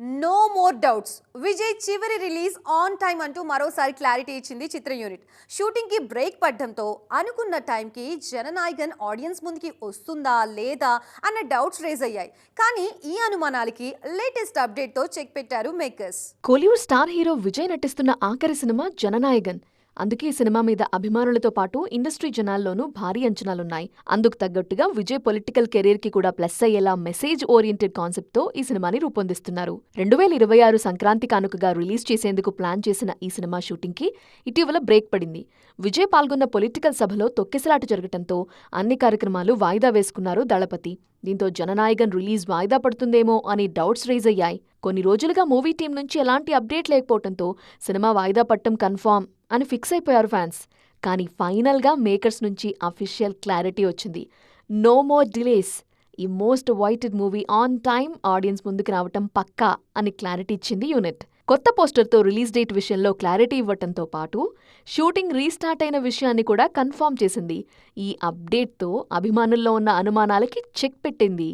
No more doubts. Vijay చివరి release on time అంటూ మరోసారి క్లారిటీ ఇచ్చింది చిత్ర యూనిట్. షూటింగ్ కి బ్రేక్ పడడంతో అనుకున్న టైంకి జననాయకన్ ఆడియన్స్ ముందుకి వస్తుందా లేదా అన్న డౌట్స్ రేజ్ అయ్యాయి. కానీ ఈ అనుమానాలకి లేటెస్ట్ అప్డేట్ తో చెక్ పెట్టారు makers. Kollywood star hero Vijay నటిస్తున్న ఆఖరి సినిమా జననాయకన్. అందుకే ఈ సినిమా మీద అభిమానులతో పాటు ఇండస్ట్రీ జనాల్లోనూ భారీ అంచనాలున్నాయి. అందుకు తగ్గట్టుగా విజయ్ పొలిటికల్ కెరీర్ కి కూడా ప్లస్ అయ్యేలా మెసేజ్ ఓరియంటెడ్ కాన్సెప్ట్ తో ఈ సినిమాని రూపొందిస్తున్నారు. 2026 సంక్రాంతి కానుకగా రిలీజ్ చేసేందుకు ప్లాన్ చేసిన ఈ సినిమా షూటింగ్ కి ఇటీవల బ్రేక్ పడింది. విజయ్ పాల్గొన్న పొలిటికల్ సభలో తొక్కిసలాట జరగటంతో అన్ని కార్యక్రమాలు వాయిదా వేసుకున్నారు దళపతి. దీంతో జననాయకన్ రిలీజ్ వాయిదా పడుతుందేమో అని డౌట్స్ రైజ్ అయ్యాయి. కొన్ని రోజులుగా మూవీ టీం నుంచి ఎలాంటి అప్డేట్ లేకపోవడంతో సినిమా వాయిదా పట్టం కన్ఫర్మ్ అని ఫిక్స్ అయిపోయారు ఫ్యాన్స్. కానీ ఫైనల్గా మేకర్స్ నుంచి అఫీషియల్ క్లారిటీ వచ్చింది. No more delays. ఈ most awaited movie on time audience ముందుకు రావటం పక్కా అని క్లారిటీ ఇచ్చింది యూనిట్. కొత్త పోస్టర్తో రిలీజ్ డేట్ విషయంలో క్లారిటీ ఇవ్వటంతో పాటు షూటింగ్ రీస్టార్ట్ అయిన విషయాన్ని కూడా కన్ఫర్మ్ చేసింది. ఈ అప్డేట్తో అభిమానుల్లో ఉన్న అనుమానాలకి చెక్ పెట్టింది.